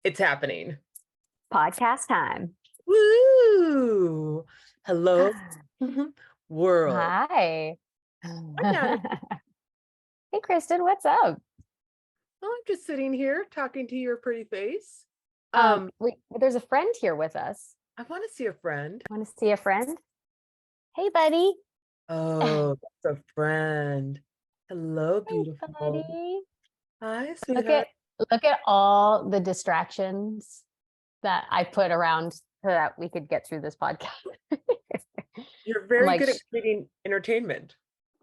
It's happening. Podcast time. Woo! Hello, world. Hi. Hi, Natalie. Hey, Kristen, what's up? Oh, I'm just sitting here talking to your pretty face. There's a friend here with us. I want to see a friend. Want to see a friend? Hey, buddy. Oh, that's a friend. Hello, Hey, beautiful. buddy. Hi, Look sweetheart. at look at all the distractions that I put around so that we could get through this podcast. You're I'm very like, good at creating entertainment.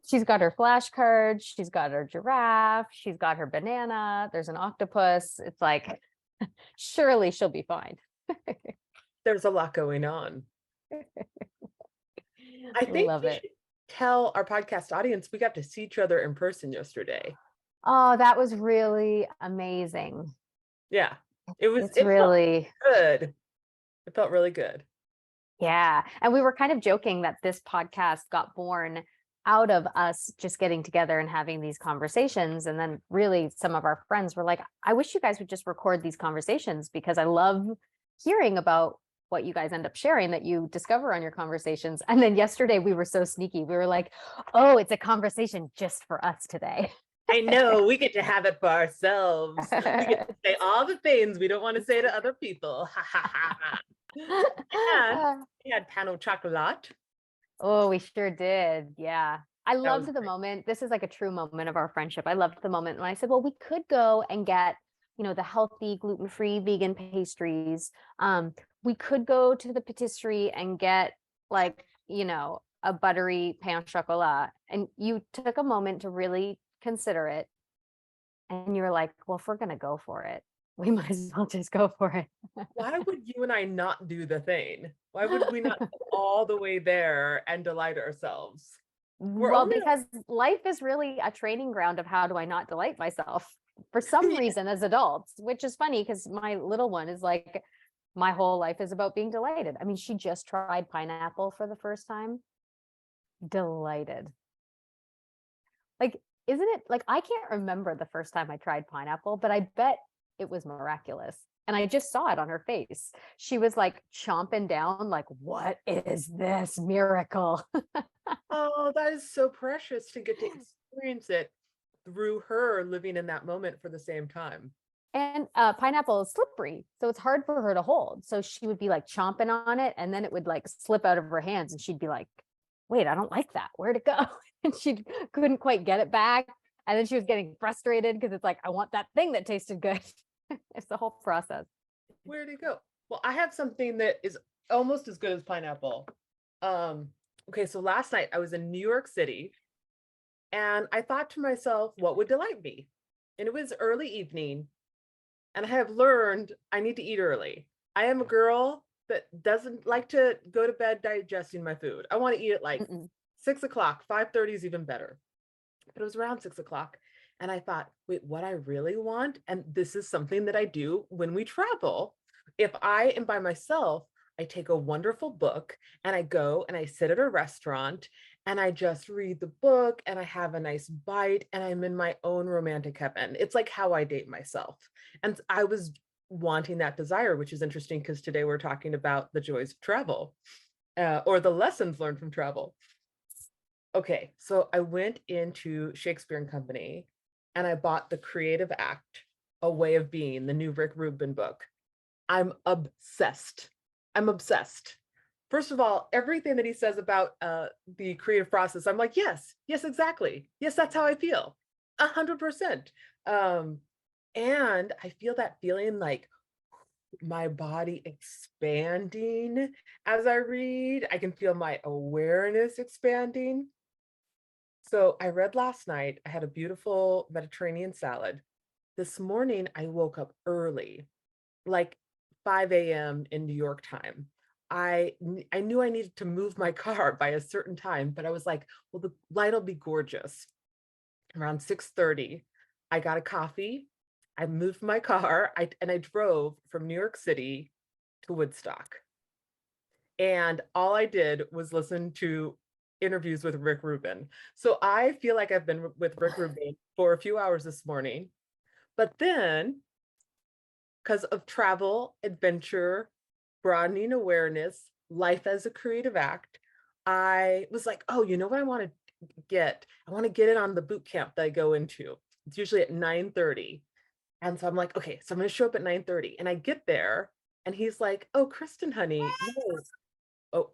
she's got her flashcards, she's got her giraffe, she's got her banana, there's an octopus. It's like, surely she'll be fine. There's a lot going on. I think Love we it. should tell our podcast audience we got to see each other in person yesterday. Oh, that was really amazing. Yeah, It's it felt really, good. It felt really good. yeah. And we were kind of joking that this podcast got born out of us just getting together and having these conversations. And then really some of our friends were like, I wish you guys would just record these conversations because I love hearing about what you guys end up sharing that you discover on your conversations. And then yesterday we were so sneaky. We were like, oh, it's a conversation just for us today. I know we get to have it for ourselves. We get to say all the things we don't want to say to other people. And we had pan au chocolat. Oh, we sure did. Yeah. I That was loved the great. moment. This is like a true moment of our friendship. I loved the moment when I said, well, we could go and get, the healthy, gluten-free, vegan pastries. We could go to the patisserie and get like, a buttery pain au chocolat. And you took a moment to really consider it. And you were like, well, if we're going to go for it, we might as well just go for it. Why would you and I not do the thing? Why would we not go all the way there and delight ourselves? We're Well, only because life is really a training ground of how do I not delight myself for some reason as adults, which is funny because my little one is like, my whole life is about being delighted. I mean, she just tried pineapple for the first time. Delighted. Like, isn't it like I can't remember the first time I tried pineapple, but I bet it was miraculous. And I just saw it on her face. She was like chomping down, like, what is this miracle? oh, that is so precious to get to experience it through her living in that moment for the same time. And pineapple is slippery, so it's hard for her to hold. So she would be like chomping on it, and then it would like slip out of her hands, and she'd be like, "Wait, I don't like that. Where'd it go?" And she couldn't quite get it back. And then she was getting frustrated because it's like, "I want that thing that tasted good." It's the whole process. Where'd it go? Well, I have something that is almost as good as pineapple. Okay, so last night I was in New York City and I thought to myself, what would delight me? And it was early evening, and I have learned I need to eat early. I am a girl that doesn't like to go to bed digesting my food. I want to eat at like Mm-mm. 6 o'clock, 5:30 is even better. But it was around 6 o'clock. And I thought, wait, what I really want, and this is something that I do when we travel. If I am by myself, I take a wonderful book and I go and I sit at a restaurant and I just read the book and I have a nice bite and I'm in my own romantic heaven. It's like how I date myself. And I was wanting that desire, which is interesting because today we're talking about the joys of travel or the lessons learned from travel. Okay, so I went into Shakespeare and Company and I bought The Creative Act, A Way of Being, the new Rick Rubin book. I'm obsessed. I'm obsessed. First of all, everything that he says about the creative process, I'm like, yes, yes, exactly. Yes, that's how I feel. 100%. Um, and I feel that feeling like my body expanding as I read. I can feel my awareness expanding. So I read last night. I had a beautiful Mediterranean salad. This morning, I woke up early, like 5 a.m. in New York time. I knew I needed to move my car by a certain time, but I was like, well, the light will be gorgeous. Around 6:30, I got a coffee. I moved my car, and I drove from New York City to Woodstock. And all I did was listen to interviews with Rick Rubin. So I feel like I've been with Rick Rubin for a few hours this morning. But then because of travel, adventure, broadening awareness, life as a creative act. I was like, oh, you know what I want to get? I want to get it on the boot camp that I go into. It's usually at 9:30. And so I'm like, okay, so I'm going to show up at 9:30. And I get there and he's like, oh, Kristen, honey, no. Oh,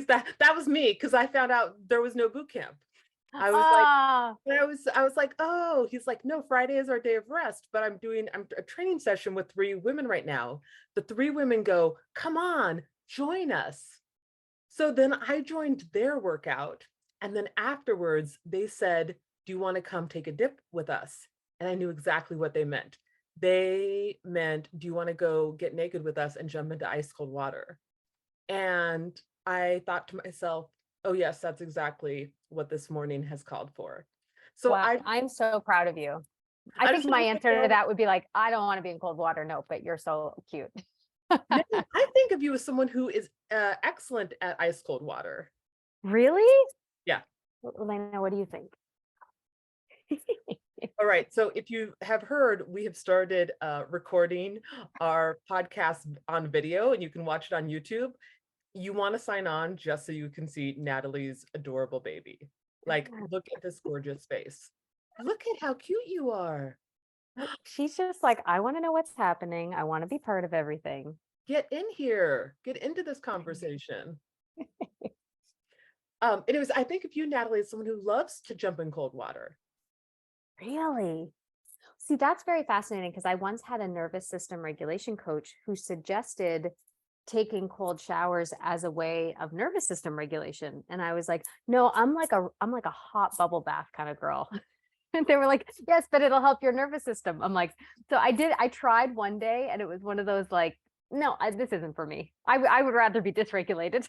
that was me because I found out there was no boot camp. I was like, Ah, I was like, oh, he's like, no, Friday is our day of rest, but I'm a training session with 3 women right now. The 3 women go, come on, join us. So then I joined their workout. And then afterwards, they said, do you want to come take a dip with us? And I knew exactly what they meant. They meant, do you want to go get naked with us and jump into ice cold water? And I thought to myself, oh, yes, that's exactly what this morning has called for. So wow, I'm so proud of you. I I think just my want you to answer to know, that would be like, I don't want to be in cold water. No, but you're so cute. no, I think of you as someone who is excellent at ice cold water. Really? Yeah. Elena, what do you think? All right. So if you have heard, we have started recording our podcast on video and you can watch it on YouTube. You want to sign on just so you can see Natalie's adorable baby. Like, look at this gorgeous face. Look at how cute you are. She's just like, I want to know what's happening. I want to be part of everything. Get in here. Get into this conversation. Anyways, I think of you, Natalie, as someone who loves to jump in cold water. Really? See, that's very fascinating because I once had a nervous system regulation coach who suggested taking cold showers as a way of nervous system regulation. And I was like, no, I'm like a hot bubble bath kind of girl. And they were like, yes, but it'll help your nervous system. I'm like, so I tried one day and it was one of those like, no, this isn't for me. I would rather be dysregulated.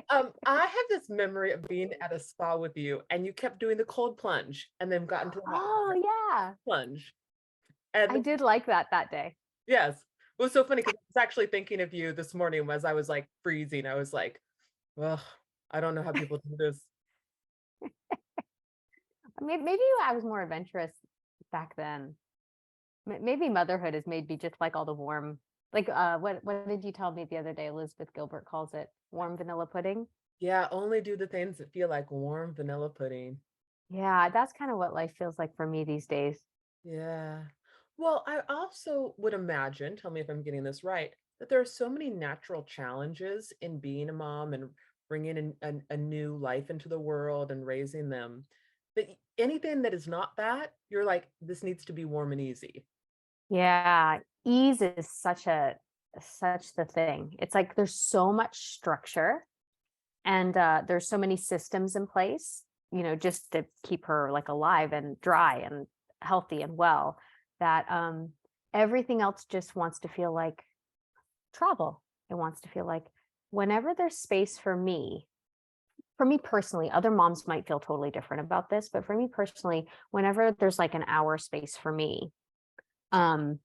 I have this memory of being at a spa with you, and you kept doing the cold plunge, and then got into the hot Oh yeah. plunge. I And did like that day. yes, it was so funny because I was actually thinking of you this morning as I was like freezing. I was like, well, I don't know how people do this. Maybe I was more adventurous back then. Maybe motherhood has made me just like all the warm, like what did you tell me the other day? Elizabeth Gilbert calls it warm vanilla pudding. Yeah, only do the things that feel like warm vanilla pudding. Yeah, that's kind of what life feels like for me these days. Yeah. Well, I also would imagine, tell me if I'm getting this right, that there are so many natural challenges in being a mom and bringing in a new life into the world and raising them. That anything that is not that, you're like, this needs to be warm and easy. Yeah, ease is such the thing. It's like there's so much structure and there's so many systems in place, just to keep her like alive and dry and healthy and well, that everything else just wants to feel like travel. It wants to feel like whenever there's space for me personally, other moms might feel totally different about this, but for me personally, whenever there's like an hour space for me, um,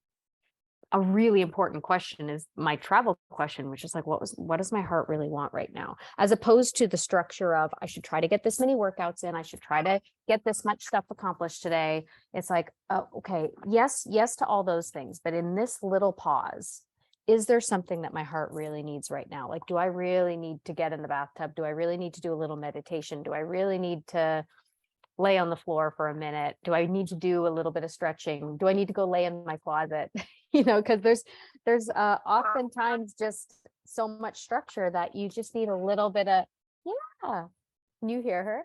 a really important question is my travel question, which is like, what does my heart really want right now? As opposed to the structure of, I should try to get this many workouts in. I should try to get this much stuff accomplished today. It's like, okay, yes to all those things. But in this little pause, is there something that my heart really needs right now? Like, do I really need to get in the bathtub? Do I really need to do a little meditation? Do I really need to lay on the floor for a minute? Do I need to do a little bit of stretching? Do I need to go lay in my closet? Because there's oftentimes just so much structure that you just need a little bit of, yeah. Can you hear her?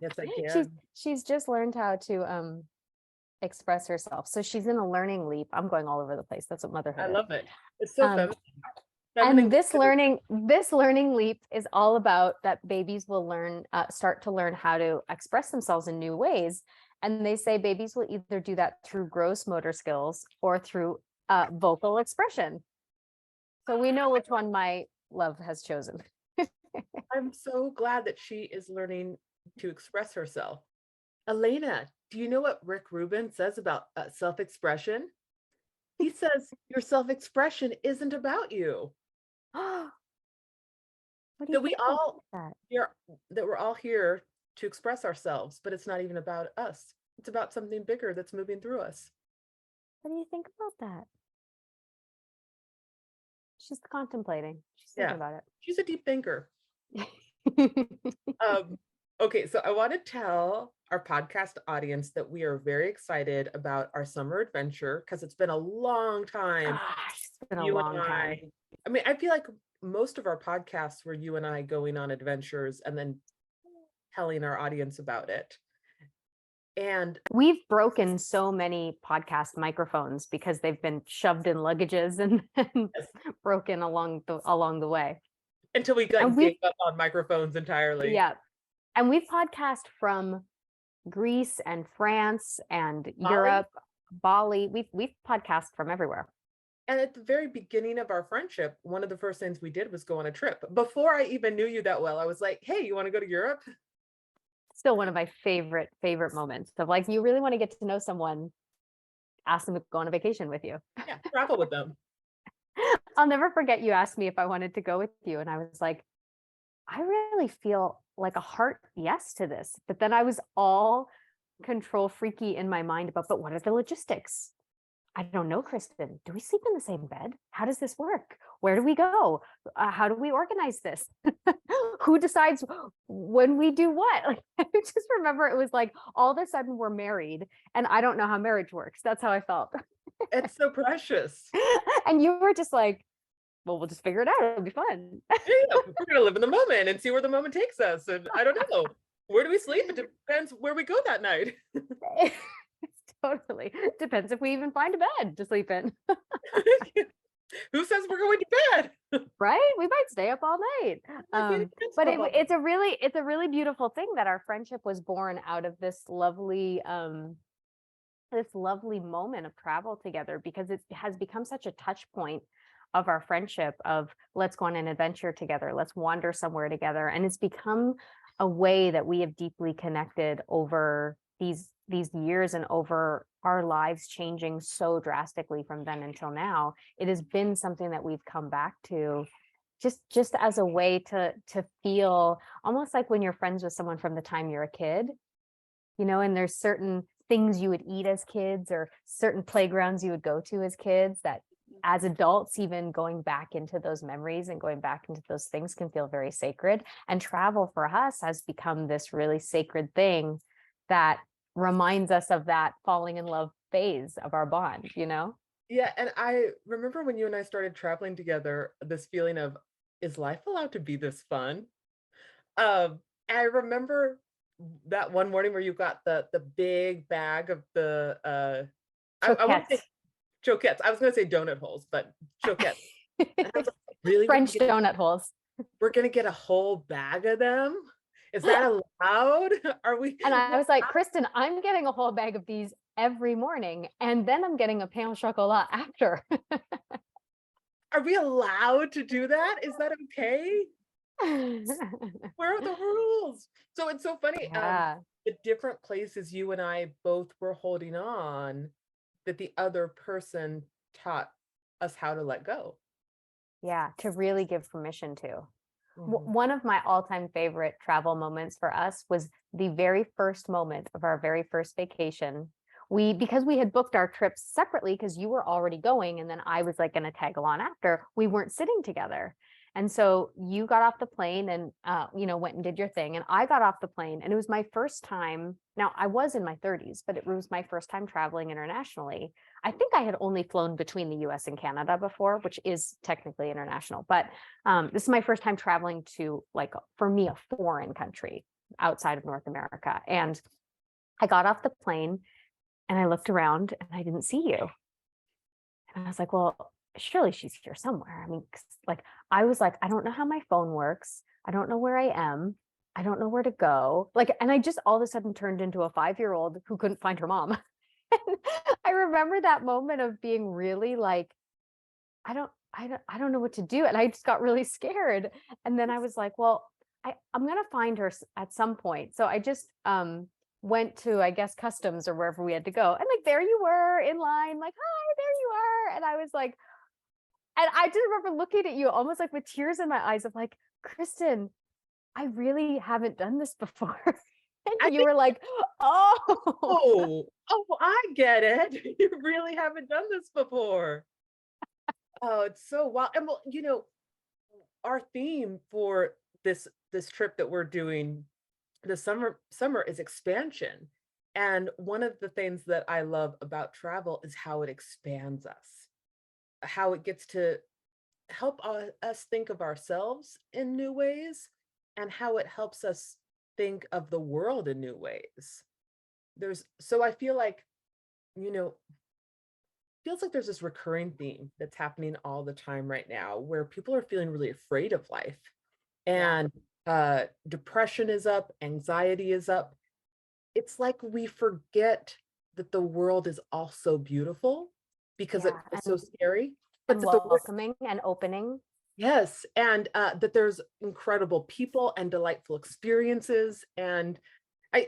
Yes, I she's can. she's just learned how to express herself. So she's in a learning leap. I'm going all over the place. That's what I motherhood is. love it. It's so Um, feminine. and this learning leap is all about that babies will start to learn how to express themselves in new ways. And they say babies will either do that through gross motor skills or through vocal expression. So we know which one my love has chosen. I'm so glad that she is learning to express herself. Elena, do you know what Rick Rubin says about self-expression? He says your self-expression isn't about you. What do you That we think about all that? here that we're all here to express ourselves, but it's not even about us. It's about something bigger that's moving through us. What do you think about that? She's contemplating. She's thinking Yeah, about she's a deep thinker. it. Okay, so I want to tell our podcast audience that we are very excited about our summer adventure because it's been a long time. Gosh, it's been a You and long time. I mean, I feel like most of our podcasts were you and I going on adventures and then telling our audience about it. And We've broken so many podcast microphones because they've been shoved in luggages and then yes, broken along the way. until we And like we've gave up on microphones entirely. yeah, and we've podcast from Greece and France and Bali. Europe, Bali. We've podcast from everywhere. And at the very beginning of our friendship, one of the first things we did was go on a trip. Before I even knew you that well, I was like, hey, you want to go to Europe? Still one of my favorite moments of like, you really want to get to know someone, ask them to go on a vacation with you. Yeah, travel with them. I'll never forget you asked me if I wanted to go with you. And I was like, I really feel like a heart yes to this. But then I was all control freaky in my mind about, but what are the logistics? I don't know, Kristen. Do we sleep in the same bed? How does this work? Where do we go? How do we organize this? Who decides when we do what? Like, I just remember it was like all of a sudden we're married and I don't know how marriage works. That's how I felt. It's so precious. And you were just like, well, we'll just figure it out. It'll be fun. Yeah, we're going to live in the moment and see where the moment takes us. And I don't know. Where do we sleep? It depends where we go that night. Totally. Depends if we even find a bed to sleep in. Who says we're going to bed? Right? We might stay up all night. But it's a really beautiful thing that our friendship was born out of this lovely moment of travel together, because it has become such a touch point of our friendship of let's go on an adventure together, let's wander somewhere together. And it's become a way that we have deeply connected over these years and over our lives changing so drastically from then until now. It has been something that we've come back to just as a way to feel almost like when you're friends with someone from the time you're a kid, you know, and there's certain things you would eat as kids or certain playgrounds you would go to as kids that as adults, even going back into those memories and going back into those things can feel very sacred. And travel for us has become this really sacred thing that reminds us of that falling in love phase of our bond, you know? Yeah, and I remember when you and I started traveling together, this feeling of, is life allowed to be this fun? I remember that one morning where you got the big bag of the I want to say choquettes. I was going to say donut holes, but choquettes. And I was like, really? French donut holes. We're going to get a whole bag of them? Is that allowed? Are we? And I was like, Kristen, I'm getting a whole bag of these every morning, and then I'm getting a pain au chocolat after. Are we allowed to do that? Is that okay? Where are the rules? So it's so funny. Yeah. The different places you and I both were holding on that the other person taught us how to let go. Yeah, to really give permission to. Mhm. One of my all-time favorite travel moments for us was the very first moment of our very first vacation. Because we had booked our trips separately because you were already going and then I was like going to tag along after, we weren't sitting together. And so you got off the plane and, went and did your thing. And I got off the plane and it was my first time. Now I was in my 30s, but it was my first time traveling internationally. I think I had only flown between the US and Canada before, which is technically international, but this is my first time traveling to, like, for me, a foreign country outside of North America. And I got off the plane and I looked around and I didn't see you. And I was like, well, surely she's here somewhere. I mean, I was like, I don't know how my phone works. I don't know where I am. I don't know where to go. And I just all of a sudden turned into a 5-year-old who couldn't find her mom. And I remember that moment of being really like, I don't know what to do. And I just got really scared. And then I was like, well, I'm going to find her at some point. So I just went to, I guess, customs or wherever we had to go. And there you were in line, like, hi, there you are. And I was like, and I just remember looking at you almost like with tears in my eyes of like, Kristen, I really haven't done this before. I And you think, were like, oh, I get it. You really haven't done this before. Oh, it's so wild. And well, our theme for this trip that we're doing the summer is expansion. And one of the things that I love about travel is how it expands us, how it gets to help us think of ourselves in new ways, and how it helps us think of the world in new ways. I feel like, you know, feels like there's this recurring theme that's happening all the time right now where people are feeling really afraid of life, yeah, and depression is up, anxiety is up. It's like we forget that the world is also beautiful because it yeah. feels so scary, but And that the welcoming and opening. yes, and that there's incredible people and delightful experiences. And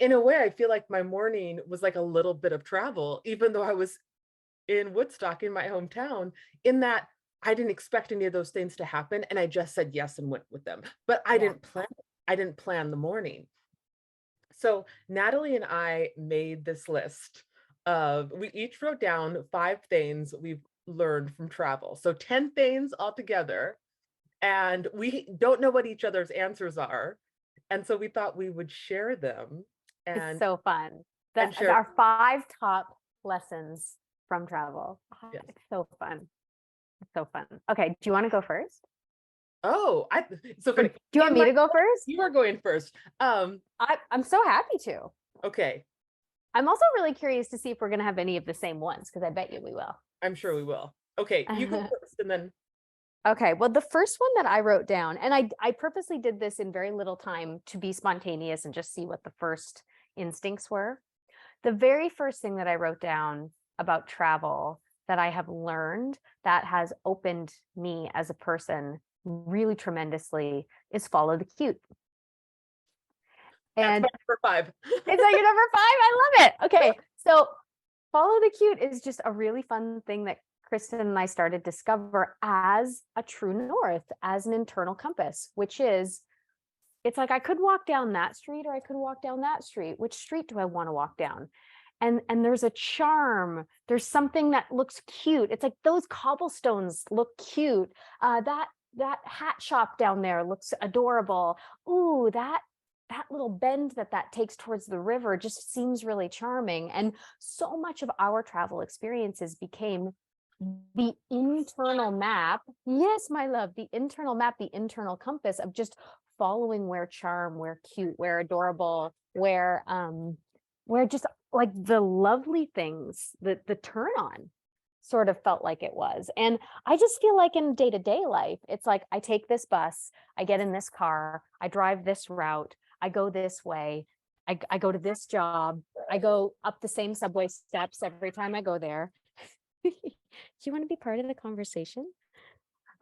in a way, I feel like my morning was like a little bit of travel, even though I was in Woodstock in my hometown, in that I didn't expect any of those things to happen, and I just said yes and went with them. But Yeah. I didn't plan the morning. So Natalie and I made this list of, we each wrote down 5 things we've learned from travel. So 10 things altogether. And we don't know what each other's answers are. And so we thought we would share them It's and so fun. and That share. our 5 top lessons from travel. Ah, Yes. it's so fun. It's so fun. Okay, do you want to go first? Oh, so Or funny. do you want In me my to go first? You are going first. I'm so happy to. Okay. I'm also really curious to see if we're going to have any of the same ones because I bet you we will. I'm sure we will. Okay, you go first and then Okay, well, the first one that I wrote down, and I purposely did this in very little time to be spontaneous and just see what the first instincts were. The very first thing that I wrote down about travel that I have learned that has opened me as a person really tremendously is follow the cute. that's And my number 5. is that your number 5? I love it. Okay, so follow the cute is just a really fun thing that Kristen and I started to discover as a true north, as an internal compass, which is it's like I could walk down that street or I could walk down that street. Which street do I want to walk down? And there's a charm. There's something that looks cute. It's like those cobblestones look cute. That hat shop down there looks adorable. Ooh, that little bend that takes towards the river just seems really charming. And so much of our travel experiences became the internal map. Yes, my love, the internal map, the internal compass of just following where charm, where cute, where adorable, where just like the lovely things, the turn on sort of felt like it was. And I just feel like in day-to-day life, it's like I take this bus, I get in this car, I drive this route, I go this way, I go to this job, I go up the same subway steps every time I go there. Do you want to be part of the conversation?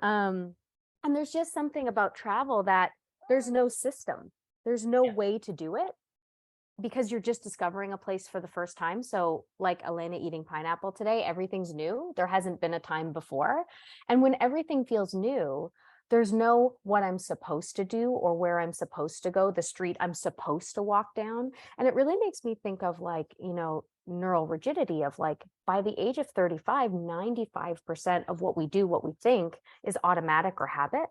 Um, and there's just something about travel that there's no system, there's no Yeah. way to do it because you're just discovering a place for the first time. So, like Elena eating pineapple today, everything's new. There hasn't been a time before. And when everything feels new, there's no what I'm supposed to do or where I'm supposed to go, the street I'm supposed to walk down. And it really makes me think of like, neural rigidity of like by the age of 35, 95% of what we do, what we think is automatic or habit.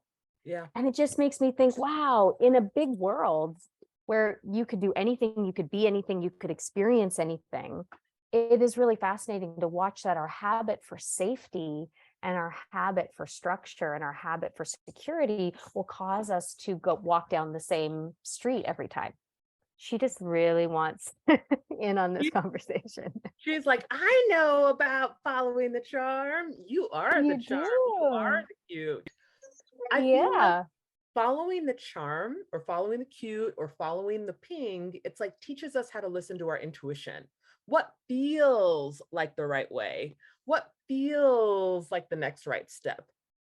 Yeah. And it just makes me think, wow, in a big world where you could do anything, you could be anything, you could experience anything, it is really fascinating to watch that our habit for safety and our habit for structure and our habit for security will cause us to go walk down the same street every time. She just really wants in on this She- conversation. She's like, I know about following the charm. You are the You charm. You are do. the cute. I feel like Yeah. following the charm or following the cute or following the ping, it's like teaches us how to listen to our intuition. What feels like the right way? What feels like the next right step?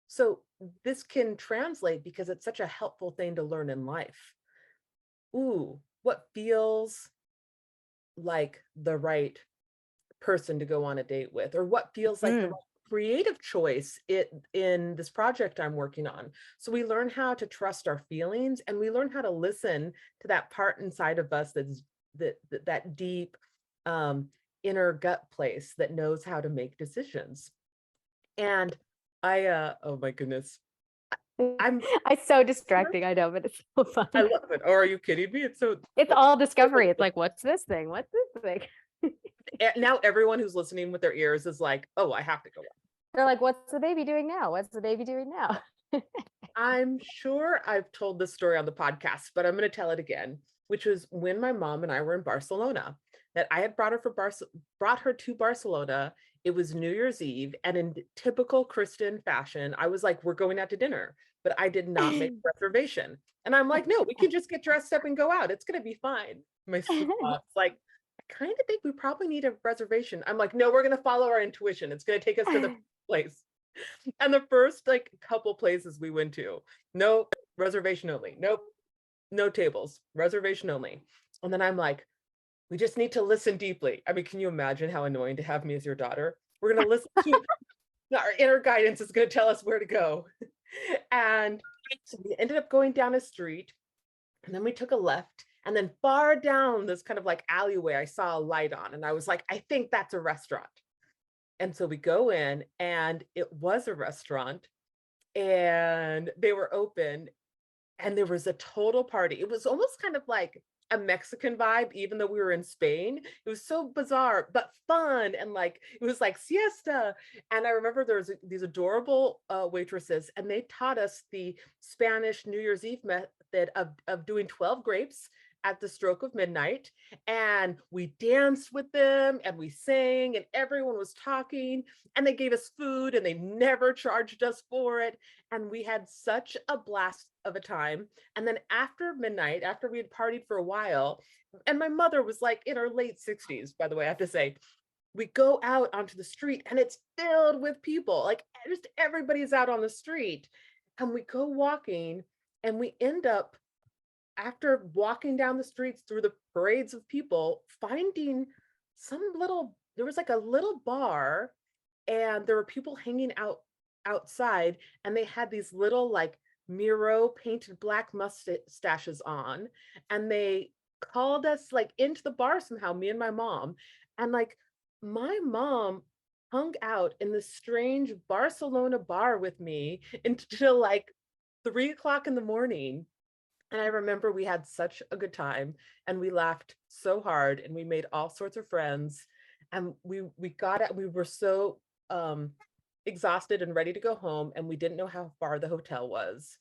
So this can translate because it's such a helpful thing to learn in life. Ooh, what feels like the right person to go on a date with, or what feels like the Mhm. right creative choice in this project I'm working on. So we learn how to trust our feelings and we learn how to listen to that part inside of us that's that deep inner gut place that knows how to make decisions. And oh my goodness, I'm It's so distracting, I know, but it's so fun. I love it. Or are you kidding me? It's so It's all discovery. It's like, what's this thing? What's this thing? now everyone who's listening with their ears is like, oh, I have to go. They're like, what's the baby doing now? What's the baby doing now? I'm sure I've told this story on the podcast, but I'm going to tell it again, which was when my mom and I were in Barcelona. That I had brought her to Barcelona. It was New Year's Eve, and in typical Kristen fashion, I was like, "We're going out to dinner," but I did not make a reservation. And I'm like, "No, we can just get dressed up and go out. It's going to be fine." My mom's like, "I kind of think we probably need a reservation." I'm like, "No, we're going to follow our intuition. It's going to take us to the place." And the first like couple places we went to, no reservation only, nope, no tables, reservation only. And then I'm like, we just need to listen deeply. I mean, can you imagine how annoying to have me as your daughter? We're going to listen to our inner guidance is going to tell us where to go. And so we ended up going down a street, and then we took a left. And then far down this kind of like alleyway, I saw a light on, and I was like, I think that's a restaurant. And so we go in, and it was a restaurant, and they were open, and there was a total party. It was almost kind of like a Mexican vibe, even though we were in Spain. It was so bizarre, but fun. And like, it was like siesta. And I remember there was these adorable waitresses, and they taught us the Spanish New Year's Eve method of doing 12 grapes at the stroke of midnight. And we danced with them, and we sang, and everyone was talking, and they gave us food, and they never charged us for it. And we had such a blast of a time. And then after midnight, after we had partied for a while, and my mother was like in her late 60s, by the way, I have to say, we go out onto the street, and it's filled with people. Like, just everybody's out on the street. And we go walking, and we end up, after walking down the streets through the parades of people, finding there was like a little bar, and there were people hanging out outside, and they had these little like Miro painted black mustaches on, and they called us like into the bar somehow, me and my mom. And like, my mom hung out in this strange Barcelona bar with me until like 3 o'clock in the morning. And I remember we had such a good time, and we laughed so hard, and we made all sorts of friends. And we were so exhausted and ready to go home, and we didn't know how far the hotel was.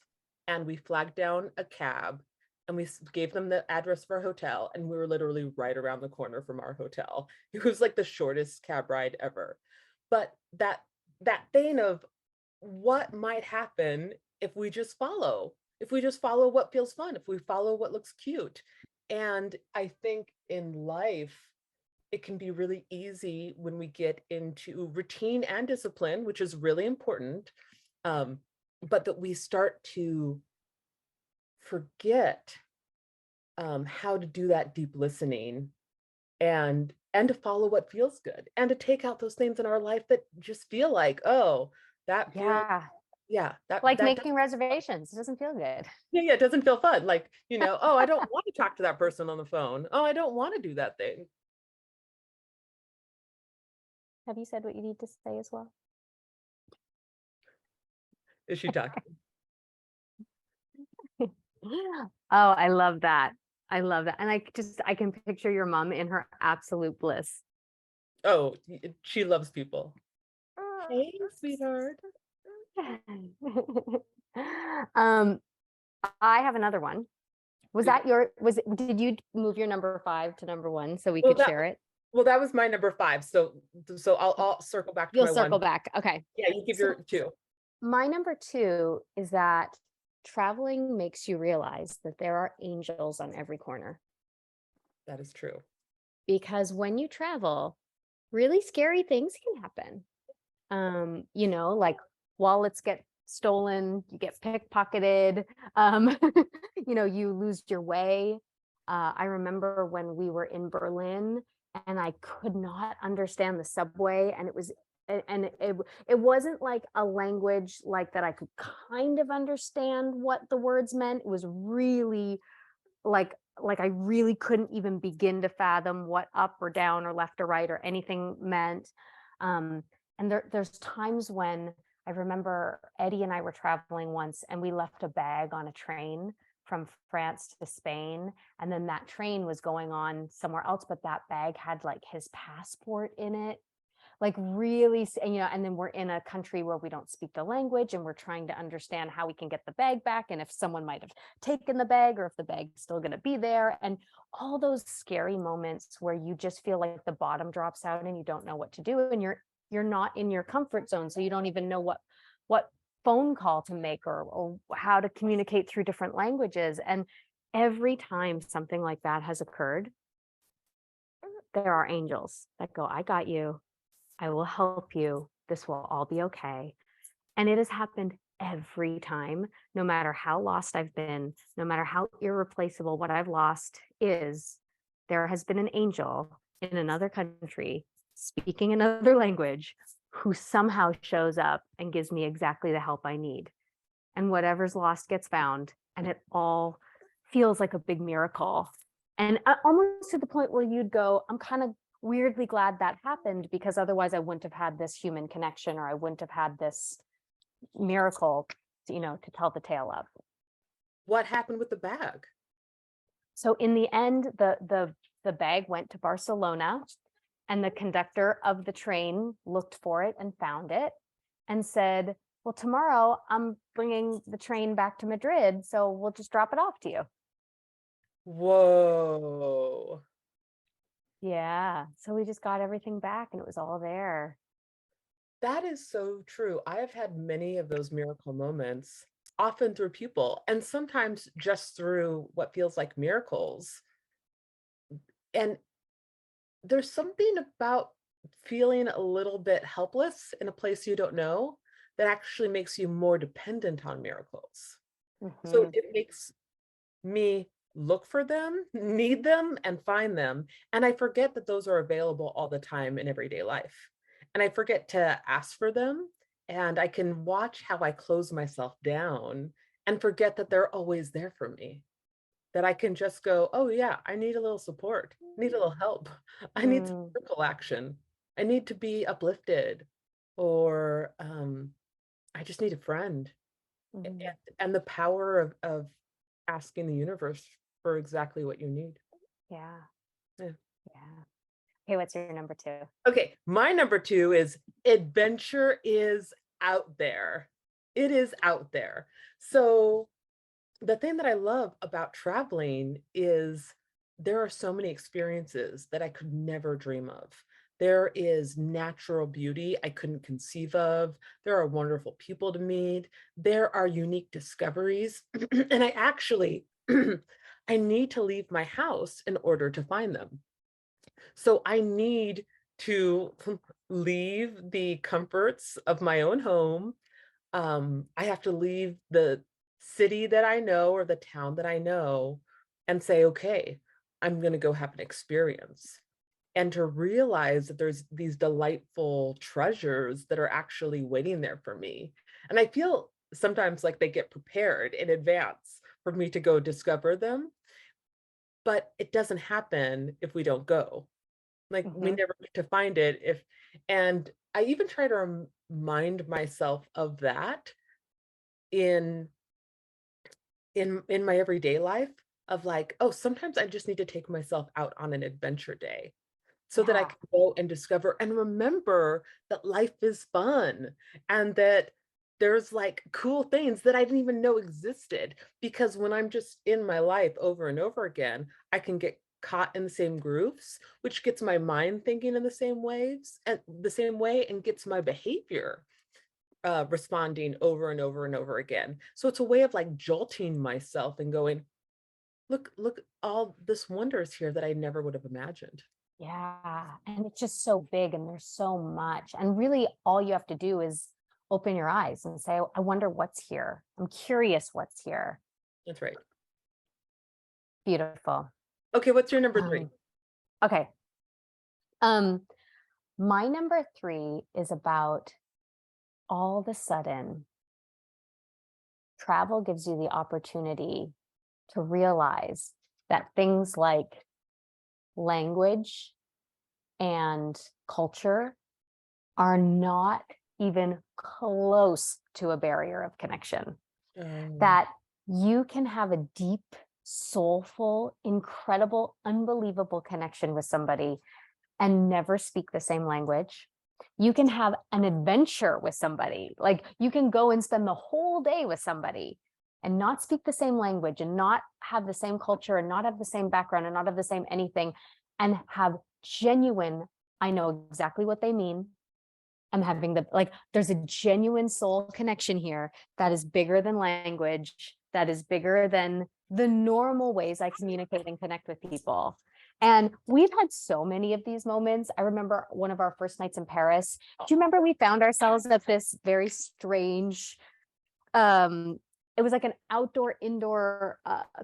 And we flagged down a cab, and we gave them the address for our hotel, and we were literally right around the corner from our hotel. It was like the shortest cab ride ever. But that thing of what might happen if we just follow what feels fun, if we follow what looks cute. And I think in life, it can be really easy when we get into routine and discipline, which is really important, but that we start to forget how to do that deep listening, and to follow what feels good, and to take out those things in our life that just feel like, oh, that feels, Yeah, that like that making reservations. It doesn't feel good. yeah, it doesn't feel fun. Like, oh, I don't want to talk to that person on the phone. Oh, I don't want to do that thing. Have you said what you need to say as well? Is she talking? Oh, I love that. I love that. And I can picture your mom in her absolute bliss. Oh, she loves people. Hey, sweetheart. I have another one. Did you move your number 5 to number 1 so we Well, could share it? Well, that was my number 5. So I'll circle back to You'll my circle one. back. Okay. Yeah, you give your 2. My number 2 is that traveling makes you realize that there are angels on every corner. That is true. Because when you travel, really scary things can happen. Like wallets get stolen, you get pickpocketed, you lose your way. I remember when we were in Berlin, and I could not understand the subway, and it wasn't like a language like that I could kind of understand what the words meant. It was really like like I really couldn't even begin to fathom what up or down or left or right or anything meant. Um, and there's times when I remember Eddie and I were traveling once and we left a bag on a train from France to Spain. And then that train was going on somewhere else, but that bag had like his passport in it, like really, and then we're in a country where we don't speak the language and we're trying to understand how we can get the bag back and if someone might have taken the bag or if the bag's still going to be there, and all those scary moments where you just feel like the bottom drops out and you don't know what to do, and you're not in your comfort zone, so you don't even know what phone call to make, or how to communicate through different languages. And every time something like that has occurred, there are angels that go, I got you, I will help you. This will all be okay. And it has happened every time, no matter how lost I've been, no matter how irreplaceable what I've lost is, there has been an angel in another country speaking another language who somehow shows up and gives me exactly the help I need. And whatever's lost gets found. And it all feels like a big miracle. And almost to the point where you'd go, I'm kind of weirdly glad that happened, because otherwise I wouldn't have had this human connection, or I wouldn't have had this miracle, to tell the tale of. What happened with the bag? So in the end, the bag went to Barcelona, and the conductor of the train looked for it and found it and said, well, tomorrow I'm bringing the train back to Madrid, so we'll just drop it off to you. Whoa. Yeah. So we just got everything back and it was all there. That is so true. I have had many of those miracle moments, often through people, and sometimes just through what feels like miracles. And there's something about feeling a little bit helpless in a place you don't know that actually makes you more dependent on miracles. So Mhm. it makes me look for them, need them, and find them. And I forget that those are available all the time in everyday life. And I forget to ask for them. And I can watch how I close myself down and forget that they're always there for me. That I can just go, oh, yeah, I need a little support, I need a little help, I need some Mm, circle action, I need to be uplifted, or I just need a friend. And, mhm. and the power of asking the universe for exactly what you need. Yeah. Yeah. Yeah. Okay, what's your number two? Okay, my number two is adventure is out there. It is out there. So the thing that I love about traveling is there are so many experiences that I could never dream of. There is natural beauty I couldn't conceive of. There are wonderful people to meet. There are unique discoveries. And I actually, I need to leave my house in order to find them. So I need to leave the comforts of my own home. I have to leave the city that I know or the town that I know and say, okay, I'm going to go have an experience. And to realize that there's these delightful treasures that are actually waiting there for me. And I feel sometimes like they get prepared in advance for me to go discover them, but it doesn't happen if we don't go. Like we Mhm. never get to find it if, and I even try to remind myself of that in in my everyday life, of like, oh, sometimes I just need to take myself out on an adventure day so that I Yeah. can go and discover and remember that life is fun, and that there's like cool things that I didn't even know existed. Because when I'm just in my life over and over again, I can get caught in the same grooves, which gets my mind thinking in the same waves and the same way, and gets my behavior responding over and over and over again. So it's a way of like jolting myself and going, look, all this wonder is here that I never would have imagined. Yeah. And it's just so big and there's so much. And really, all you have to do is open your eyes and say, I wonder what's here. I'm curious what's here. That's right. Beautiful. Okay, what's your number three? Um, okay. Um, my number three is about all of a sudden, travel gives you the opportunity to realize that things like language and culture are not even close to a barrier of connection. That you can have a deep, soulful, incredible, unbelievable connection with somebody and never speak the same language. You can have an adventure with somebody, like you can go and spend the whole day with somebody and not speak the same language and not have the same culture and not have the same background and not have the same anything, and have genuine, I know exactly what they mean. I'm having the, like, there's a genuine soul connection here that is bigger than language, that is bigger than the normal ways I communicate and connect with people. And we've had so many of these moments. I remember one of our first nights in Paris. Do you remember we found ourselves at this very strange, it was like an outdoor indoor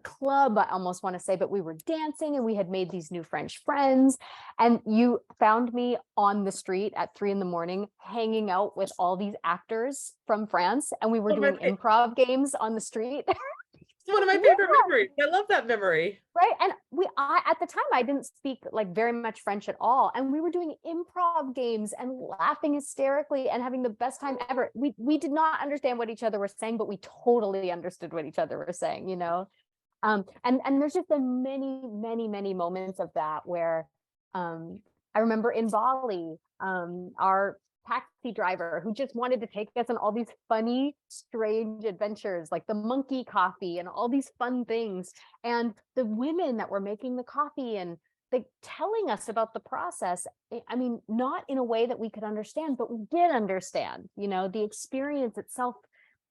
club, I almost want to say, but we were dancing and we had made these new French friends. And you found me on the street at 3 a.m. hanging out with all these actors from France, and we were doing improv games on the street. It's one of my favorite memories. I love that memory. Right. And at the time, I didn't speak like very much French at all. And we were doing improv games and laughing hysterically and having the best time ever. We did not understand what each other were saying, but we totally understood what each other were saying, you know? And there's just been many, many, many moments of that where I remember in Bali, our taxi driver who just wanted to take us on all these funny, strange adventures, like the monkey coffee and all these fun things. And the women that were making the coffee and like telling us about the process. I mean, not in a way that we could understand, but we did understand, you know, the experience itself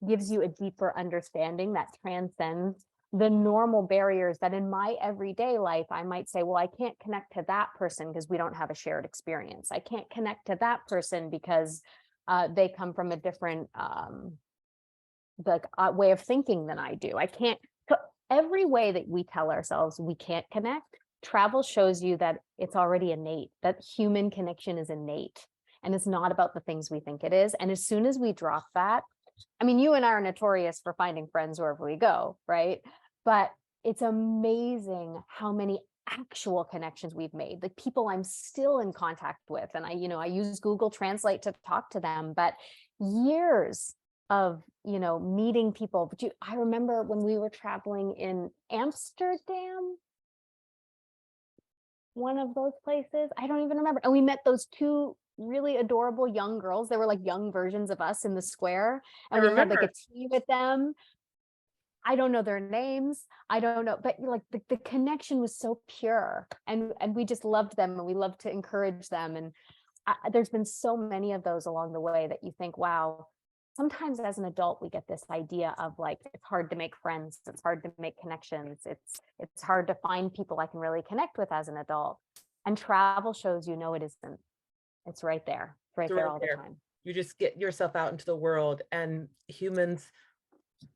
gives you a deeper understanding that transcends the normal barriers that in my everyday life, I might say, well, I can't connect to that person because we don't have a shared experience. I can't connect to that person because they come from a different way of thinking than I do. I can't, so every way that we tell ourselves we can't connect, travel shows you that it's already innate, that human connection is innate. And it's not about the things we think it is. And as soon as we drop that, I mean, you and I are notorious for finding friends wherever we go, right? But it's amazing how many actual connections we've made, like people I'm still in contact with. And I use Google Translate to talk to them, but years of, meeting people. But I remember when we were traveling in Amsterdam, one of those places, I don't even remember. And we met those two really adorable young girls. They were like young versions of us in the square. And we had like a tea with them. I don't know their names. I don't know, but like the connection was so pure, and we just loved them and we loved to encourage them. And there's been so many of those along the way that you think, wow, sometimes as an adult, we get this idea of like, it's hard to make friends. It's hard to make connections. It's hard to find people I can really connect with as an adult. And travel shows, no, it isn't. It's right there. It's right there all the time. You just get yourself out into the world, and humans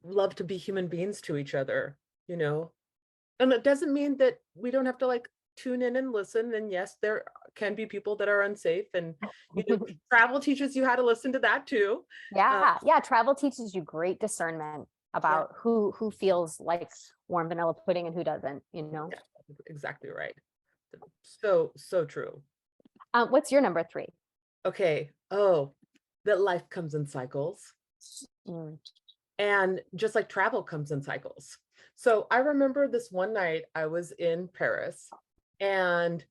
love to be human beings to each other, and it doesn't mean that we don't have to like tune in and listen. And yes, there can be people that are unsafe, and travel teaches you how to listen to that too. Yeah. Travel teaches you great discernment about who feels like warm vanilla pudding and who doesn't, Yeah, exactly right. So true. What's your number 3? Okay. That life comes in cycles. And just like travel comes in cycles. So I remember this one night I was in Paris, and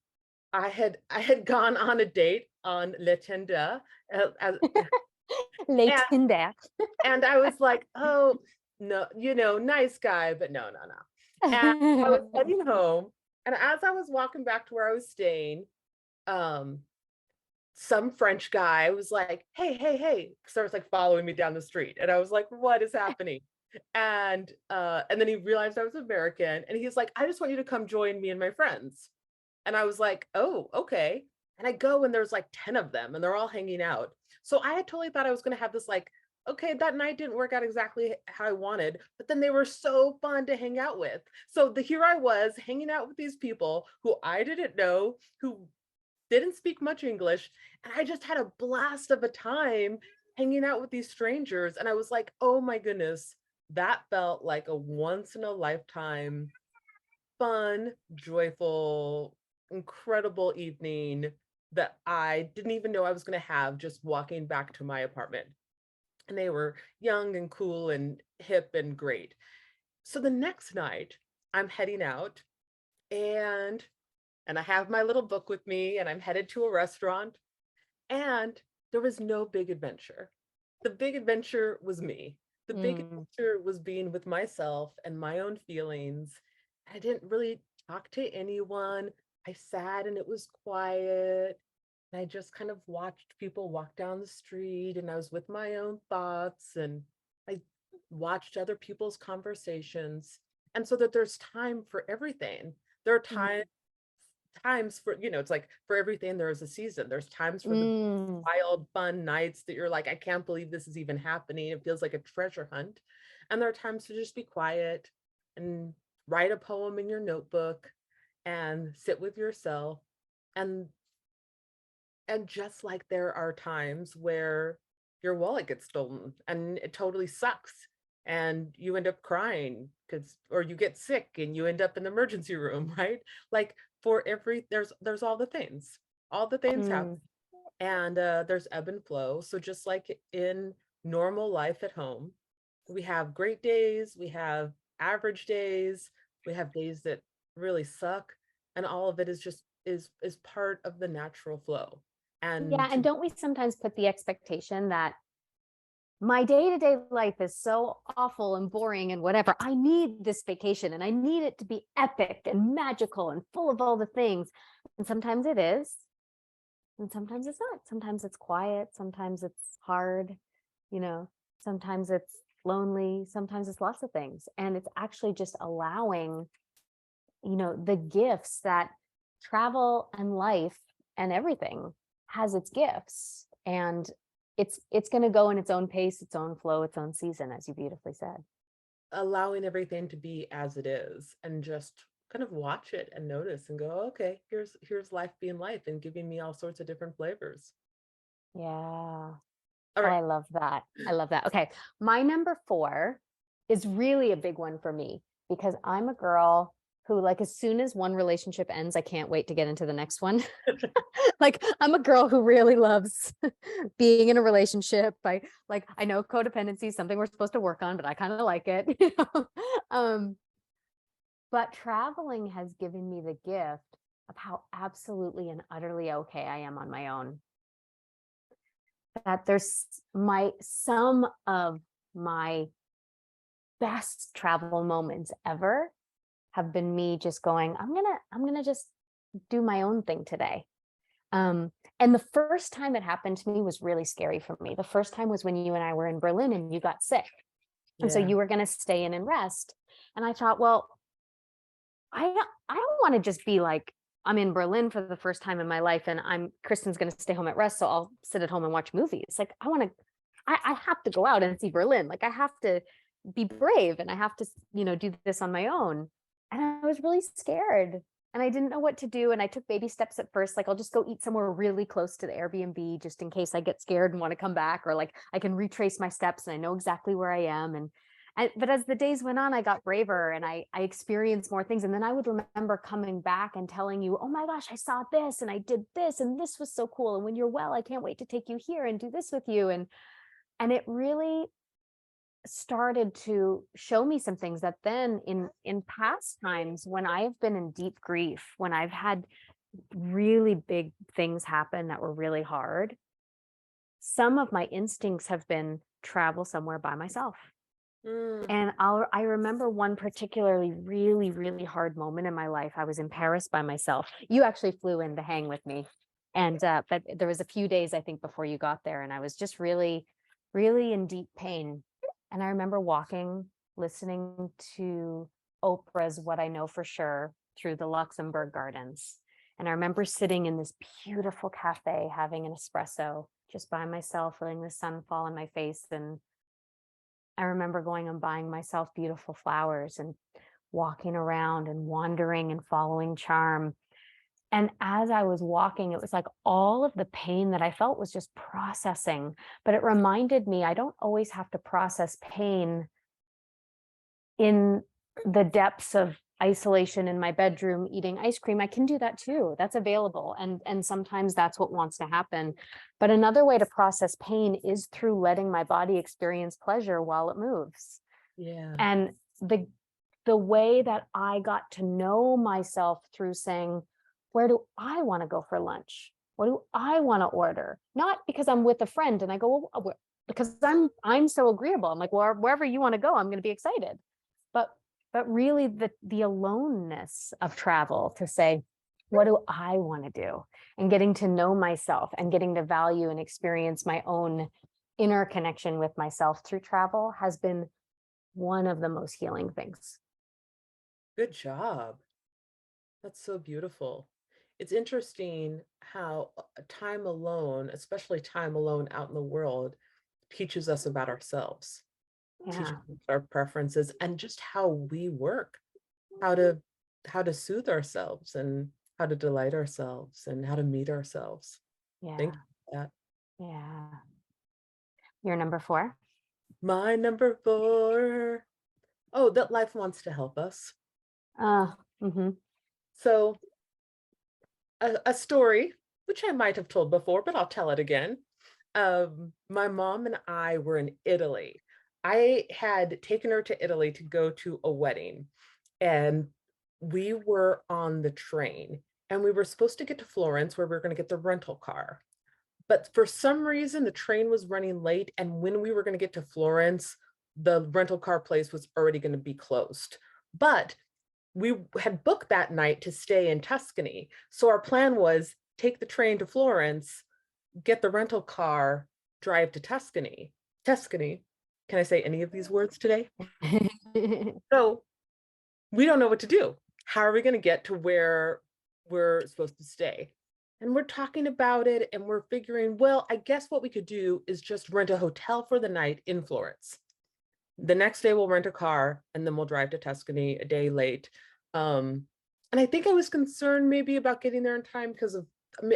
I had gone on a date on Le Tinder. Le Tinder. And I was like, oh, no, nice guy, but no. And I was heading home. And as I was walking back to where I was staying, some French guy was like, hey, starts like following me down the street. And I was like, what is happening? And then he realized I was American, and he's like, I just want you to come join me and my friends. And I was like, oh, okay. And I go, and there's like 10 of them, and they're all hanging out. So I had totally thought I was going to have this like, okay, that night didn't work out exactly how I wanted, but then they were so fun to hang out with. So here I was hanging out with these people who I didn't know, who didn't speak much English, and I just had a blast of a time hanging out with these strangers. And I was like, oh my goodness, that felt like a once in a lifetime fun, joyful, incredible evening that I didn't even know I was going to have just walking back to my apartment. And they were young and cool and hip and great. So the next night, I'm heading out and I have my little book with me and I'm headed to a restaurant and there was no big adventure. The big adventure was me. The big Mm. adventure was being with myself and my own feelings. I didn't really talk to anyone. I sat and it was quiet. And I just kind of watched people walk down the street and I was with my own thoughts and I watched other people's conversations. And so that there's time for everything. There are Mm. times for, it's like for everything there is a season. There's times for the Mm. wild fun nights that you're like, I can't believe this is even happening. It feels like a treasure hunt. And there are times to just be quiet and write a poem in your notebook and sit with yourself. And just like there are times where your wallet gets stolen and it totally sucks and you end up crying because or you get sick and you end up in the emergency room, right? Like for every there's all the things happen Mm. and there's ebb and flow. So just like in normal life at home, we have great days, we have average days, we have days that really suck, and all of it is just is part of the natural flow. And Yeah, and don't we sometimes put the expectation that my day-to-day life is so awful and boring and whatever. I need this vacation and I need it to be epic and magical and full of all the things. And sometimes it is, and sometimes it's not. Sometimes it's quiet, sometimes it's hard, you know, sometimes it's lonely, sometimes it's lots of things. And it's actually just allowing, the gifts that travel and life and everything has its gifts. And it's going to go in its own pace, its own flow, its own season, as you beautifully said. allowing everything to be as it is and just kind of watch it and notice and go, okay, here's life being life and giving me all sorts of different flavors. Yeah. All Oh, right. I love that. I love that. Okay. My number 4 is really a big one for me because I'm a girl who, like, as soon as one relationship ends, I can't wait to get into the next one. Like, I'm a girl who really loves being in a relationship. I know codependency is something we're supposed to work on, but I kind of like it. Um, but traveling has given me the gift of how absolutely and utterly okay I am on my own. That there's some of my best travel moments ever have been me just going, I'm gonna just do my own thing today. And the first time it happened to me was really scary for me. The first time was when you and I were in Berlin and you got sick. And so Yeah. you were going to stay in and rest. And I thought, well, I don't want to just be like, I'm in Berlin for the first time in my life and Kristen's going to stay home at rest. So I'll sit at home and watch movies. Like I have to go out and see Berlin. Like I have to be brave and I have to, do this on my own. And I was really scared and I didn't know what to do. And I took baby steps at first. Like I'll just go eat somewhere really close to the Airbnb just in case I get scared and want to come back, or like I can retrace my steps and I know exactly where I am. But as the days went on, I got braver and I experienced more things. And then I would remember coming back and telling you, oh my gosh, I saw this and I did this and this was so cool. And when you're well, I can't wait to take you here and do this with you. And it really started to show me some things that then in past times when I have been in deep grief, when I've had really big things happen that were really hard, some of my instincts have been travel somewhere by myself. Mm. And I remember one particularly really, really hard moment in my life. I was in Paris by myself. You actually flew in to hang with me. And but there was a few days, I think, before you got there. And I was just really, really in deep pain. And I remember walking, listening to Oprah's What I Know for Sure through the Luxembourg Gardens. And I remember sitting in this beautiful cafe having an espresso just by myself, feeling the sun fall on my face. And I remember going and buying myself beautiful flowers and walking around and wandering and following charm. And as I was walking, it was like all of the pain that I felt was just processing. But it reminded me I don't always have to process pain in the depths of isolation in my bedroom eating ice cream, I can do that too. That's available. And sometimes that's what wants to happen. But another way to process pain is through letting my body experience pleasure while it moves. Yeah. And the way that I got to know myself through saying, where do I want to go for lunch? What do I want to order? Not because I'm with a friend and I go, well, because I'm so agreeable. I'm like, well, wherever you want to go, I'm going to be excited. But really the aloneness of travel to say, what do I want to do? And getting to know myself and getting to value and experience my own inner connection with myself through travel has been one of the most healing things. Good job. That's so beautiful. It's interesting how time alone, especially time alone out in the world, teaches us about ourselves, teaches Yeah. us our preferences and just how we work, how to soothe ourselves and how to delight ourselves and how to meet ourselves. Thank Yeah. you for that. Yeah. You're number 4. My number 4. Oh, that life wants to help us. Mm-hmm. So a story, which I might have told before, but I'll tell it again. My mom and I were in Italy. I had taken her to Italy to go to a wedding, and we were on the train, and we were supposed to get to Florence where we were going to get the rental car. But for some reason, the train was running late, and when we were going to get to Florence, the rental car place was already going to be closed. But we had booked that night to stay in Tuscany. So our plan was take the train to Florence, get the rental car, drive to Tuscany. Tuscany. Can I say any of these words today? So we don't know what to do. How are we going to get to where we're supposed to stay? And we're talking about it and we're figuring, well, I guess what we could do is just rent a hotel for the night in Florence. The next day we'll rent a car and then we'll drive to Tuscany a day late. And I think I was concerned maybe about getting there in time because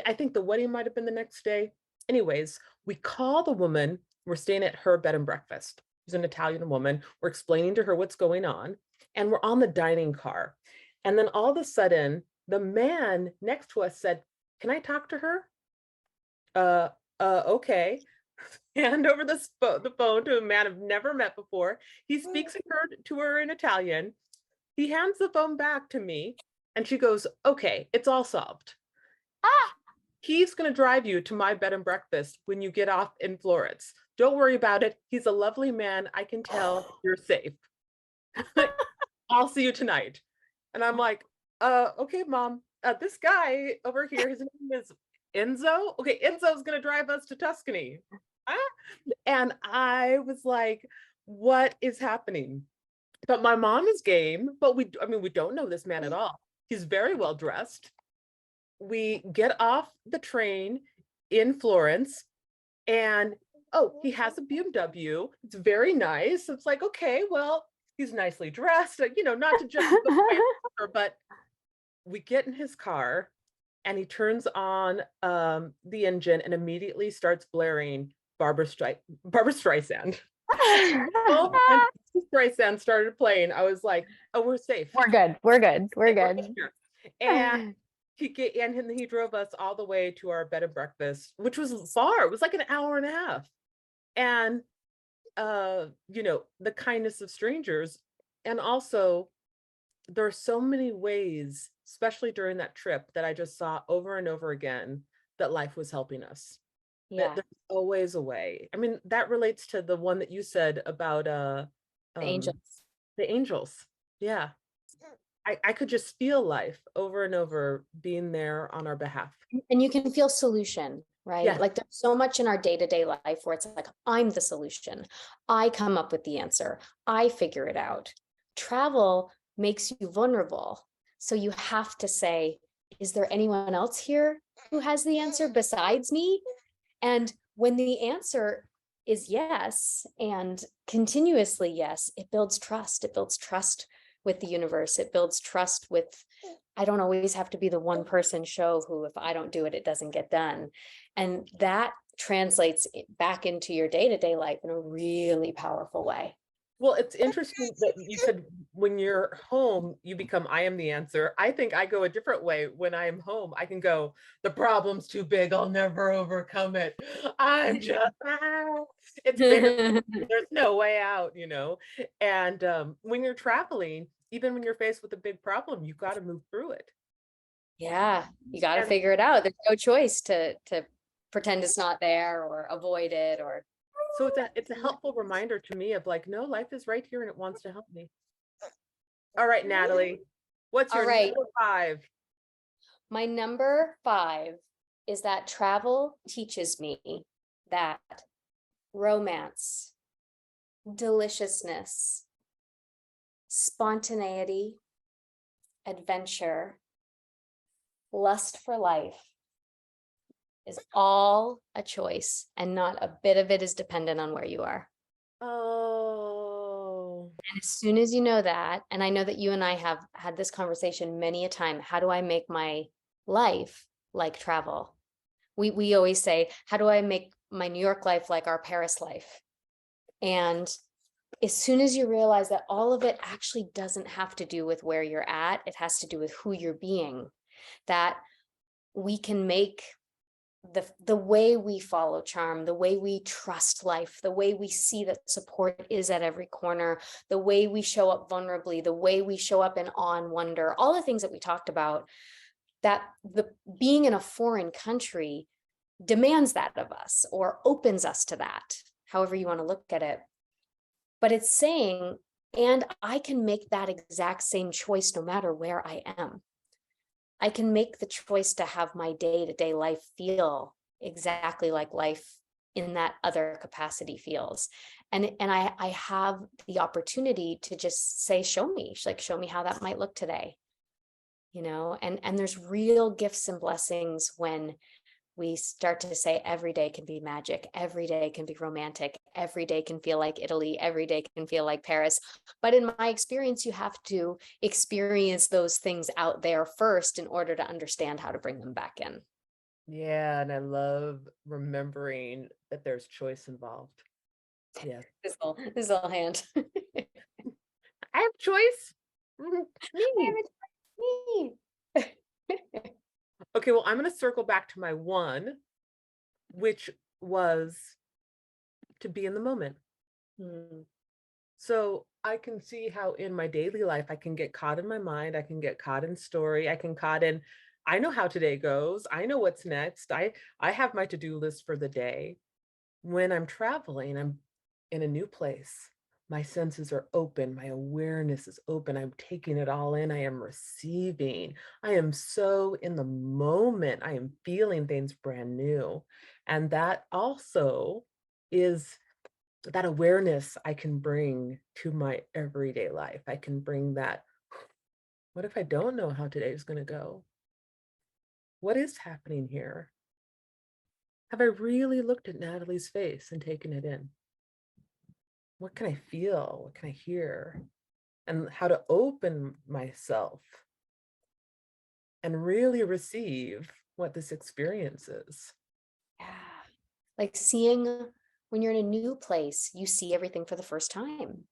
I think the wedding might have been the next day. Anyways, we call the woman, we're staying at her bed and breakfast. She's an Italian woman. We're explaining to her what's going on and we're on the dining car. And then all of a sudden, the man next to us said, "Can I talk to her?" Okay. Hand over the phone to a man I've never met before. He speaks to her in Italian. He hands the phone back to me and she goes, "Okay, it's all solved. He's going to drive you to my bed and breakfast when you get off in Florence. Don't worry about it. He's a lovely man. I can tell you're safe. I'll see you tonight." And I'm like, okay, mom, this guy over here, his name is Enzo. Okay, Enzo's going to drive us to Tuscany. And I was like, what is happening? But my mom is game, but we don't know this man at all. He's very well dressed. We get off the train in Florence and he has a BMW. It's very nice. It's like, okay, well, he's nicely dressed, not to judge but we get in his car and he turns on the engine and immediately starts blaring Barbara Streisand. Oh, and Streisand started playing. I was like, "Oh, we're safe. We're good. We're good. We're good. And he drove us all the way to our bed and breakfast, which was far. It was like an hour and a half. And the kindness of strangers. And also, there are so many ways, especially during that trip, that I just saw over and over again that life was helping us. That Yeah. there's always a way. I mean, that relates to the one that you said about The angels. the angels. Yeah. I could just feel life over and over being there on our behalf. And you can feel solution, right? Yes. Like there's so much in our day-to-day life where it's like, I'm the solution. I come up with the answer. I figure it out. Travel makes you vulnerable. So you have to say, is there anyone else here who has the answer besides me? And when the answer is yes, and continuously yes, it builds trust. It builds trust with the universe. It builds trust with, I don't always have to be the one person show who, if I don't do it, it doesn't get done. And that translates back into your day-to-day life in a really powerful way. Well, it's interesting that you said when you're home, you become, I am the answer. I think I go a different way. When I am home, I can go, the problem's too big. I'll never overcome it. I'm just, it's bigger. There's no way out, you know? And when you're traveling, even when you're faced with a big problem, you got to move through it. Yeah, you got to And figure it out. There's no choice to pretend it's not there or avoid it or so it's a helpful reminder to me of like, no, life is right here and it wants to help me. All right, Natalie, what's all your right. number five? My number 5 is that travel teaches me that romance, deliciousness, spontaneity, adventure, lust for life is all a choice, and not a bit of it is dependent on where you are. Oh, And as soon as you know that, and I know that you and I have had this conversation many a time, how do I make my life like travel? We always say, how do I make my New York life like our Paris life? And as soon as you realize that all of it actually doesn't have to do with where you're at, it has to do with who you're being, that we can make the way we follow charm, the way we trust life, the way we see that support is at every corner, the way we show up vulnerably, the way we show up in awe and wonder, all the things that we talked about, that the being in a foreign country demands that of us or opens us to that, however you want to look at it. But it's saying, and I can make that exact same choice no matter where I am. I can make the choice to have my day-to-day life feel exactly like life in that other capacity feels. And I have the opportunity to just say, show me how that might look today. You know, and there's real gifts and blessings when we start to say every day can be magic, every day can be romantic, every day can feel like Italy, every day can feel like Paris. But in my experience, you have to experience those things out there first in order to understand how to bring them back in. yeah. And I love remembering that there's choice involved. Yeah. This little hand. I have choice. Me. Me. Okay, well, I'm going to circle back to my one, which was to be in the moment. So I can see how in my daily life, I can get caught in my mind. I can get caught in story. I can caught in, I know how today goes. I know what's next. I have my to-do list for the day. When I'm traveling, I'm in a new place. My senses are open. My awareness is open. I'm taking it all in. I am receiving. I am so in the moment. I am feeling things brand new. And that also is that awareness I can bring to my everyday life. I can bring that. What if I don't know how today is going to go? What is happening here? Have I really looked at Natalie's face and taken it in? What can I feel? What can I hear? And how to open myself and really receive what this experience is. Yeah. Like seeing when you're in a new place, you see everything for the first time.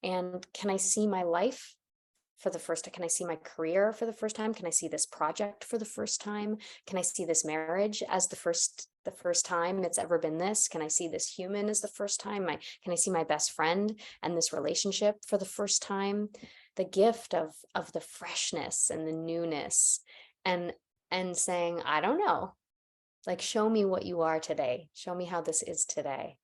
And can I see my life for the first time? Can I see my career for the first time? Can I see this project for the first time? Can I see this marriage as the first time it's ever been this? Can I see this human as the first time? Can I see my best friend and this relationship for the first time? The gift of the freshness and the newness, and saying, I don't know, like, show me what you are today. Show me how this is today.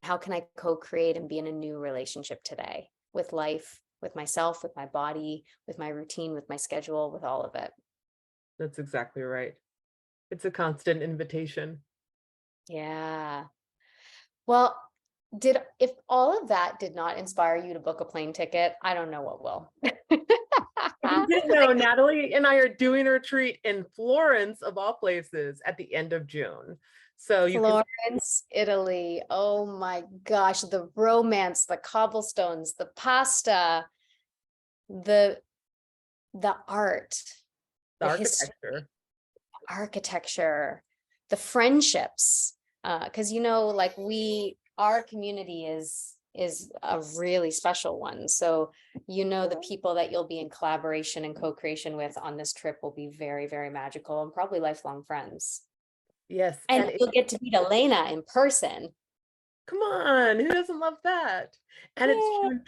How can I co-create and be in a new relationship today with life, with myself, with my body, with my routine, with my schedule, with all of it. That's exactly right. It's a constant invitation. Yeah. Well, if all of that did not inspire you to book a plane ticket, I don't know what will. You did know Natalie and I are doing a retreat in Florence, of all places, at the end of June. So you can Florence, Italy. Oh my gosh, the romance, the cobblestones, the pasta, the art, the the history, architecture. architecture, the friendships. Because like our community is is a really special one. So, the people that you'll be in collaboration and co-creation with on this trip will be very, very magical and probably lifelong friends. Yes. And you'll get to meet Elena in person. Come on, who doesn't love that? And it's Yay. June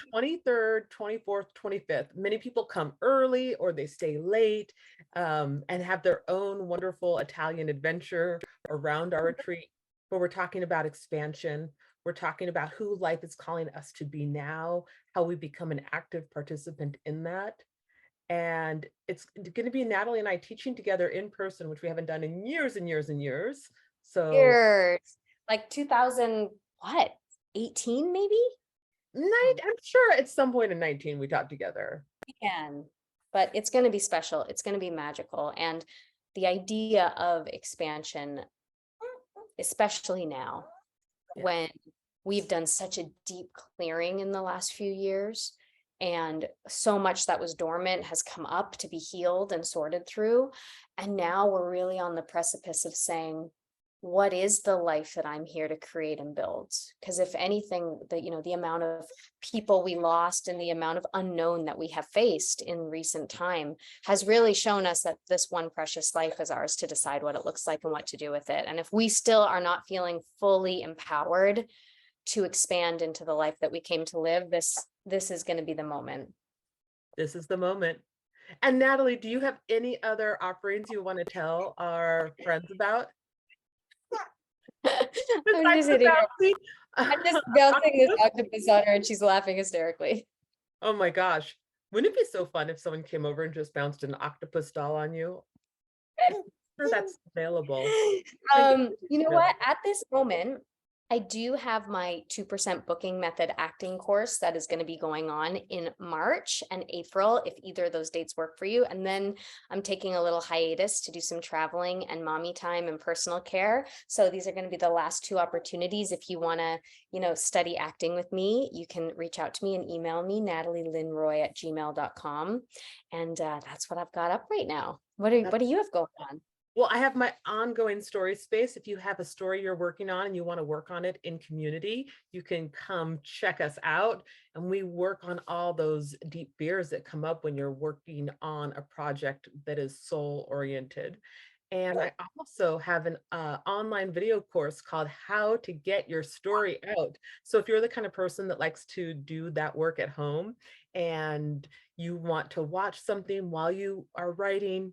23rd, 24th, 25th. Many people come early or they stay late and have their own wonderful Italian adventure around our retreat. But we're talking about expansion. We're talking about who life is calling us to be now, how we become an active participant in that. And it's going to be Natalie and I teaching together in person, which we haven't done in years and years and years. So Years. Like 2000, what? 18 maybe? I'm sure at some point in 19 we taught together. But it's going to be special. It's going to be magical. And the idea of expansion, especially now, when we've done such a deep clearing in the last few years, and so much that was dormant has come up to be healed and sorted through. And now we're really on the precipice of saying, what is the life that I'm here to create and build? Because if anything, the amount of people we lost and the amount of unknown that we have faced in recent time has really shown us that this one precious life is ours to decide what it looks like and what to do with it. And if we still are not feeling fully empowered to expand into the life that we came to live, this is going to be the moment. This is the moment. And Natalie, do you have any other offerings you want to tell our friends about? I'm just bouncing this octopus on her and she's laughing hysterically. Oh my gosh. Wouldn't it be so fun if someone came over and just bounced an octopus doll on you? I'm sure that's available. You know what? At this moment, I do have my 2% booking method acting course that is going to be going on in March and April, if either of those dates work for you. And then I'm taking a little hiatus to do some traveling and mommy time and personal care. So these are going to be the last 2 opportunities. If you want to, study acting with me, you can reach out to me and email me, natalielynroy@gmail.com. And that's what I've got up right now. What do you have going on? Well, I have my ongoing story space. If you have a story you're working on and you want to work on it in community, you can come check us out. And we work on all those deep fears that come up when you're working on a project that is soul oriented. And I also have an online video course called How to Get Your Story Out. So if you're the kind of person that likes to do that work at home and you want to watch something while you are writing,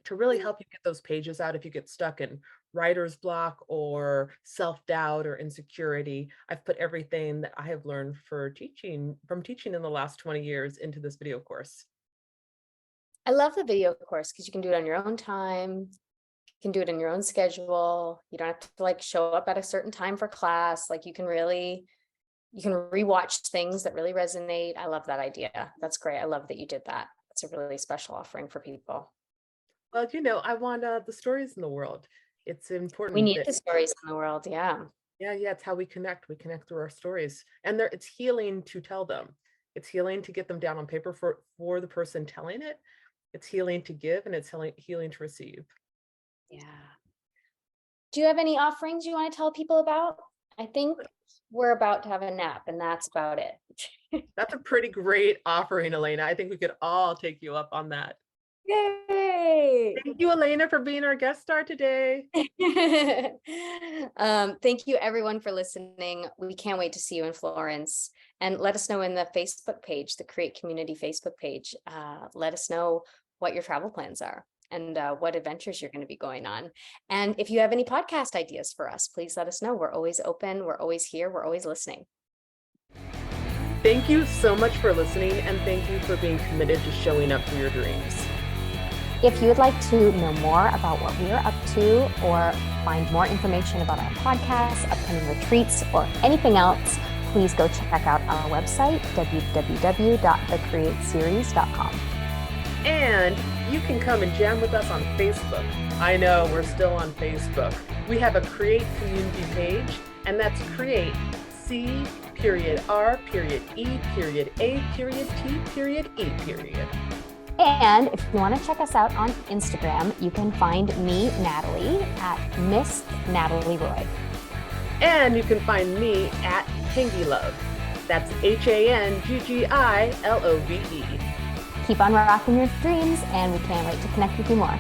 to really help you get those pages out if you get stuck in writer's block or self-doubt or insecurity. I've put everything that I have learned from teaching in the last 20 years into this video course. I love the video course because you can do it on your own time. You can do it in your own schedule. You don't have to show up at a certain time for class. You can rewatch things that really resonate. I love that idea. That's great. I love that you did that. It's a really special offering for people. Well, I want the stories in the world. It's important. We need the stories in the world. Yeah. Yeah. It's how we connect. We connect through our stories, and it's healing to tell them. It's healing to get them down on paper for the person telling it. It's healing to give, and it's healing to receive. Yeah. Do you have any offerings you want to tell people about? I think we're about to have a nap, and that's about it. That's a pretty great offering, Elena. I think we could all take you up on that. Yay! Thank you, Elena, for being our guest star today. Thank you, everyone, for listening. We can't wait to see you in Florence. And let us know in the Facebook page, the Create Community Facebook page. Let us know what your travel plans are and what adventures you're going to be going on. And if you have any podcast ideas for us, please let us know. We're always open. We're always here. We're always listening. Thank you so much for listening, and thank you for being committed to showing up for your dreams. If you would like to know more about what we are up to or find more information about our podcast, upcoming retreats, or anything else, please go check out our website, www.thecreateseries.com. And you can come and jam with us on Facebook. I know we're still on Facebook. We have a Create community page, and that's Create C.R.E.A.T.E. And if you want to check us out on Instagram, you can find me, Natalie, at Miss Natalie Roy. And you can find me at Tangy Love. That's HANGGILOVE. Keep on rocking your dreams, and we can't wait to connect with you more.